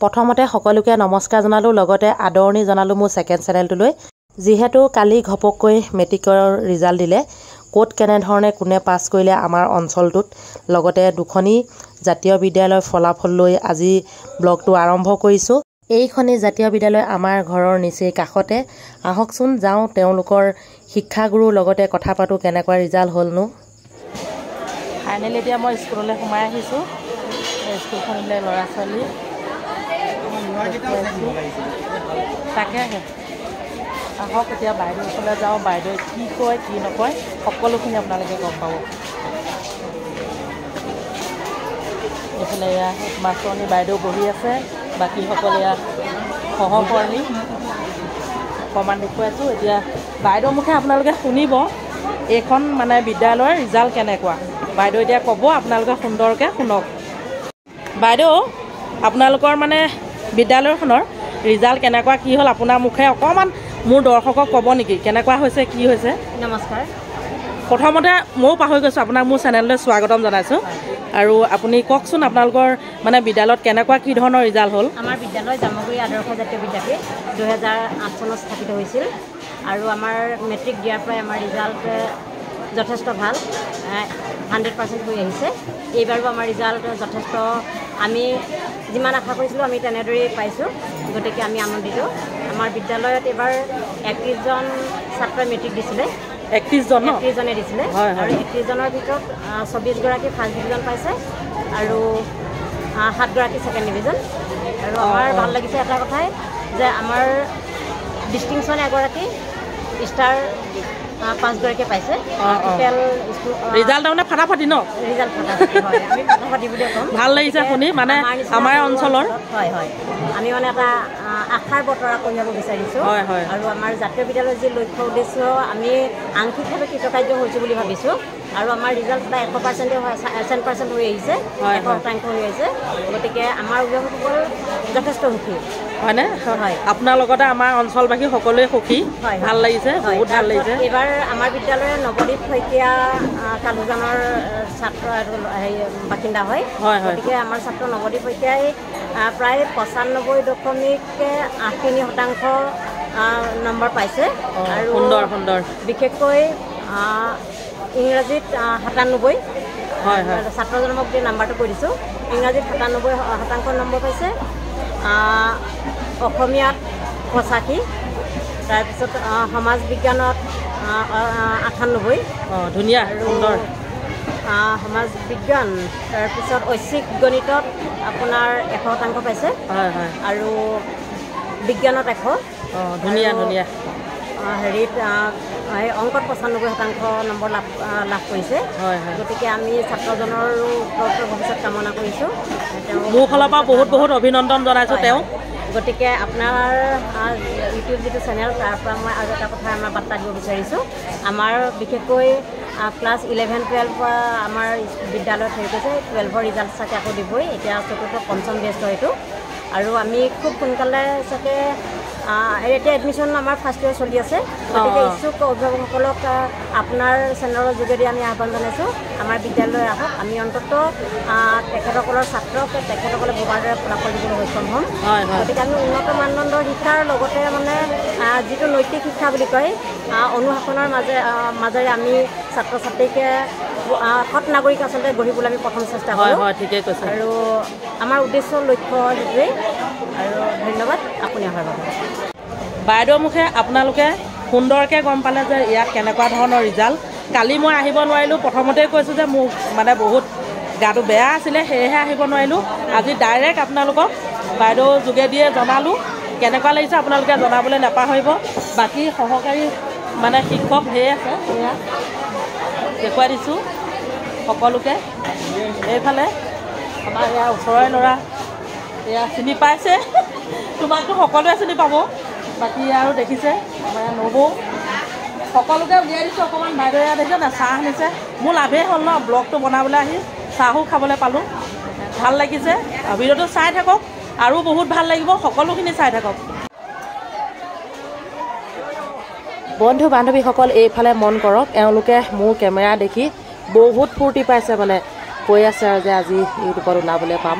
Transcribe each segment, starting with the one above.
প্ৰথমতে সকলোকে নমস্কাৰ জনালোঁ, লগতে আদৰণি জনালোঁ মোৰ ছেকেণ্ড চেনেলটোলৈ। যিহেতু কালি ঘপককৈ মেট্ৰিকৰ ৰিজাল্ট দিলে, ক'ত কেনেধৰণে কোনে পাছ কৰিলে আমাৰ অঞ্চলটোত, লগতে দুখনি জাতীয় বিদ্যালয়ৰ ফলাফল লৈ আজি ব্লগটো আৰম্ভ কৰিছোঁ। এইখনি জাতীয় বিদ্যালয় আমাৰ ঘৰৰ নিচেই কাষতে। আহকচোন যাওঁ তেওঁলোকৰ শিক্ষাগুৰুৰ লগতে কথা পাতোঁ কেনেকুৱা ৰিজাল্ট হ'লনো। ফাইনেলি এতিয়া মই স্কুললৈ সোমাই আহিছোঁ। স্কুলখনলৈ ল'ৰা ছোৱালী তাকেহে আহক এতিয়া বাইদেউৰ ওচৰলৈ যাওঁ। বাইদেৱে কি কয় কি নকয় সকলোখিনি আপোনালোকে গম পাব। এইফালে এয়া মাষ্টৰণী বাইদেউ বহি আছে, বাকীসকলে ইয়াত সহকৰ্মী প্ৰমাণ দেখুৱাইছোঁ। এতিয়া বাইদেউৰ মুখে আপোনালোকে শুনিব এইখন মানে বিদ্যালয়ৰ ৰিজাল্ট কেনেকুৱা। বাইদেউ এতিয়া ক'ব, আপোনালোকে সুন্দৰকৈ শুনক। বাইদেউ, আপোনালোকৰ মানে বিদ্যালয়খনৰ ৰিজাল্ট কেনেকুৱা কি হ'ল আপোনাৰ মুখে অকণমান মোৰ দৰ্শকক ক'ব নেকি, কেনেকুৱা হৈছে কি হৈছে? নমস্কাৰ। প্ৰথমতে ময়ো পাহৰি গৈছোঁ, আপোনাক মোৰ চেনেললৈ স্বাগতম জনাইছোঁ। আৰু আপুনি কওকচোন আপোনালোকৰ মানে বিদ্যালয়ত কেনেকুৱা কি ধৰণৰ ৰিজাল্ট হ'ল? আমাৰ বিদ্যালয় জামুগুৰি আদৰ্শ জাতীয় বিদ্যাপীঠ 2008 চনত স্থাপিত হৈছিল আৰু আমাৰ মেট্ৰিক দিয়াৰ পৰাই আমাৰ ৰিজাল্ট যথেষ্ট ভাল, 100% হৈ আহিছে। এইবাৰো আমাৰ ৰিজাল্ট যথেষ্ট, আমি যিমান আশা কৰিছিলোঁ আমি তেনেদৰেই পাইছোঁ, গতিকে আমি আনন্দিত। আমাৰ বিদ্যালয়ত এইবাৰ 31জন ছাত্ৰই মেট্ৰিক দিছিলে। 31জনে দিছিলে আৰু 31জনৰ ভিতৰত 24গৰাকী ফাৰ্ষ্ট ডিভিজন পাইছে আৰু 7গৰাকী ছেকেণ্ড ডিভিজন। আৰু আমাৰ ভাল লাগিছে এটা কথাই যে আমাৰ ডিষ্টিংশ্যন এগৰাকী, ষ্টাৰ 5গৰাকীয়ে পাইছে। টোটেল ৰিজাল্ট তাৰমানে ফাটাফাটি ন? ৰিজাল্ট ফাটাফাটি, হয়, আমি ফাটাফাটি বুলিয়ে ক'ম। ভাল লাগিছে শুনি, মানে আমাৰ অঞ্চলৰ হয় আমি মানে এটা আশাৰ বতৰা কঢ়িয়াব বিচাৰিছোঁ। আৰু আমাৰ জাতীয় বিদ্যালয়ৰ যি লক্ষ্য উদ্দেশ্য আমি আংশিকভাৱে কৃতকাৰ্য হৈছোঁ বুলি ভাবিছোঁ। আৰু আমাৰ ৰিজাল্ট প্ৰায় 100% হৈ আহিছে, 100% হৈ আহিছে। গতিকে আমাৰ অভিভাৱকসকল যথেষ্ট সুখী, হয়নে? হয়, আপোনাৰ লগতে আমাৰ অঞ্চলবাসী সকলোৱে সুখী। ভাল লাগিছে, বহুত ভাল লাগিছে। এইবাৰ আমাৰ বিদ্যালয়ৰ নৱদ্বীপ শইকীয়া কালুজানৰ ছাত্ৰ বাসিন্দা হয়। গতিকে আমাৰ ছাত্ৰ নৱদ্বীপ শইকীয়াই প্ৰায় 95.80% নম্বৰ পাইছে। আৰু সুন্দৰ বিশেষকৈ ইংৰাজীত 97, ছাত্ৰজনক দি নাম্বাৰটো কৈ দিছোঁ। ইংৰাজীত 97% নম্বৰ পাইছে, অসমীয়াত 85, তাৰপিছত সমাজ বিজ্ঞানত 98, ধুনীয়া সুন্দৰ সমাজ বিজ্ঞান, তাৰপিছত ঐচ্ছিক গণিতত আপোনাৰ 100% পাইছে আৰু বিজ্ঞানত 100, ধুনীয়া হেৰিত অংকত 95% নম্বৰ লাভ কৰিছে। গতিকে আমি ছাত্ৰজনৰো উত্তৰোত্তৰ ভৱিষ্যত কামনা কৰিছোঁ। মোৰ ফালৰ পৰা বহুত অভিনন্দন জনাইছোঁ তেওঁক। গতিকে আপোনাৰ ইউটিউব যিটো চেনেল, তাৰ পৰা মই আৰু এটা কথা আমাৰ বাৰ্তা দিব বিচাৰিছোঁ। আমাৰ বিশেষকৈ ক্লাছ 11-12 আমাৰ বিদ্যালয়ত হেৰি কৰিছে, 12ৰ ৰিজাল্ট চাগে আকৌ দিবই, এতিয়া 4ৰ্থ 5ম বেষ্ট এইটো। আৰু আমি খুব সোনকালে চাগে এতিয়া এডমিশ্যন আমাৰ ফাৰ্ষ্ট ইয়েৰ চলি আছে। গতিকে ইচ্ছুক অভিভাৱকসকলক আপোনাৰ চেনেলৰ যোগেদি আমি আহ্বান জনাইছোঁ, আমাৰ বিদ্যালয়লৈ আহক। আমি অন্ততঃ তেখেতসকলৰ ছাত্ৰক তেখেতসকলে ভবাৰ দৰে ফলাফল দিবলৈ সক্ষম হ'ম। গতিকে আমি উন্নত মানদণ্ডৰ শিক্ষাৰ লগতে মানে যিটো নৈতিক শিক্ষা বুলি কয়, অনুশাসনৰ মাজেৰে আমি ছাত্ৰ ছাত্ৰীকে সৎ নাগৰিক আচলতে গঢ়িবলৈ আমি প্ৰথম চেষ্টা কৰোঁ। ঠিকেই কৈছে। আৰু আমাৰ উদ্দেশ্য লক্ষ্য সেইটোৱেই। আৰু ধন্যবাদ আপুনি অহাৰ বাবে। বাইদেউৰ মুখে আপোনালোকে সুন্দৰকৈ গম পালে যে ইয়াত কেনেকুৱা ধৰণৰ ৰিজাল্ট। কালি মই আহিব নোৱাৰিলোঁ, প্ৰথমতেই কৈছোঁ যে মোৰ মানে বহুত গাটো বেয়া আছিলে, সেয়েহে আহিব নোৱাৰিলোঁ। আজি ডাইৰেক্ট আপোনালোকক বাইদেউৰ যোগেদিয়ে জনালোঁ। কেনেকুৱা লাগিছে আপোনালোকে জনাবলৈ নাপাহৰিব। বাকী সহকাৰী মানে শিক্ষক ধেৰ আছে, সেয়া দেখুৱাই দিছোঁ সকলোকে। এইফালে আমাৰ ইয়াৰ ওচৰৰে ল'ৰা, এয়া চিনি পাইছে, তোমাকতো সকলোৱে চিনি পাব। বাকী আৰু দেখিছে আমাৰ নবৌ, সকলোকে উলিয়াই দিছোঁ অকণমান। বাইদেৱে ইয়াত দেখিছে না, চাহ নিছে। মোৰ লাভেই হ'ল ন, ব্লগটো বনাবলৈ আহি চাহো খাবলৈ পালোঁ, ভাল লাগিছে। ভিডিঅ'টো চাই থাকক, আৰু বহুত ভাল লাগিব, সকলোখিনি চাই থাকক। বন্ধু বান্ধৱীসকল এইফালে মন কৰক, এওঁলোকে মোৰ কেমেৰা দেখি বহুত ফূৰ্তি পাইছে, মানে কৈ আছে আৰু যে আজি ইউটিউবত ওলাবলৈ পাম।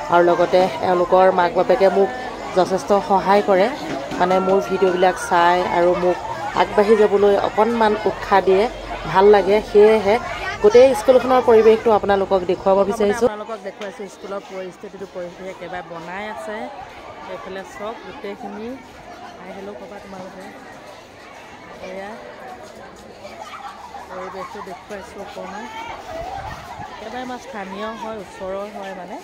আৰু লগতে এওঁলোকৰ মাক বাপেকে মোক যথেষ্ট সহায় কৰে মানে মোৰ ভিডিঅ'বিলাক চাই আৰু মোক আগবাঢ়ি যাবলৈ অকণমান উৎসাহ দিয়ে ভাল লাগে সেয়েহে গোটেই স্কুলখনৰ পৰিৱেশটো আপোনালোকক দেখুৱাব বিচাৰিছোঁ আপোনালোকক দেখুৱাইছোঁ স্কুলৰ পৰিস্থিতিটো একেবাৰে বনাই আছে এইফালে চব গোটেইখিনি আহিলেও ক'বা তোমালোকে এয়া পৰিৱেশটো দেখুৱাইছোঁ অকণমান একেবাৰে আমাৰ স্থানীয় হয় ওচৰৰ হয় মানে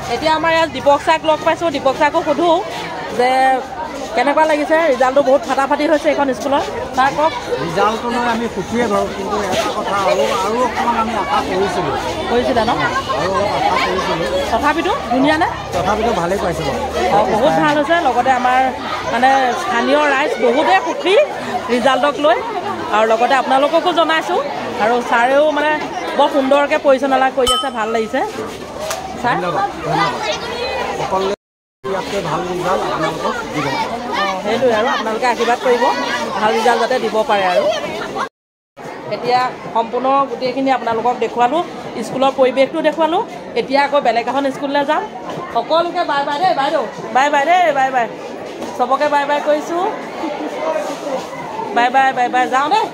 এতিয়া আমাৰ ইয়াত দীপক ছাৰক লগ পাইছোঁ দীপক ছাৰকো সোধোঁ যে কেনেকুৱা লাগিছে ৰিজাল্টটো বহুত ফাটাফাটি হৈছে এইখন স্কুলত তাৰ কওক ৰিজাল্টটো লৈ আমি সুখীয়ে বাৰু কিন্তু এটা কথা আৰু অকণমান আমি আশা কৰিছিলে ন আৰু আশা কৰিছিলোঁ তথাপিতো ধুনীয়া নে তথাপিতো ভালেই পাইছোঁ অঁ বহুত ভাল হৈছে লগতে আমাৰ মানে স্থানীয় ৰাইজ বহুতেই সুখী ৰিজাল্টক লৈ আৰু লগতে আপোনালোককো জনাইছোঁ আৰু ছাৰেও মানে বৰ সুন্দৰকৈ পৰিচালনা কৰি আছে ভাল লাগিছে ছাৰ সকলোৱে ইয়াতকৈ ভাল ৰিজাল্ট আপোনালোকক দিব সেইটোৱে আৰু আপোনালোকে আশীৰ্বাদ কৰিব ভাল ৰিজাল্ট যাতে দিব পাৰে আৰু এতিয়া সম্পূৰ্ণ গোটেইখিনি আপোনালোকক দেখুৱালোঁ স্কুলৰ পৰিৱেশটো দেখুৱালোঁ এতিয়া আকৌ বেলেগ এখন স্কুললৈ যাম সকলোকে বাই বাই দেই বাইদেউ বাই বাই দেই বাই বাই চবকে বাই বাই কৰিছোঁ বাই বাই বাই বাই যাওঁ দেই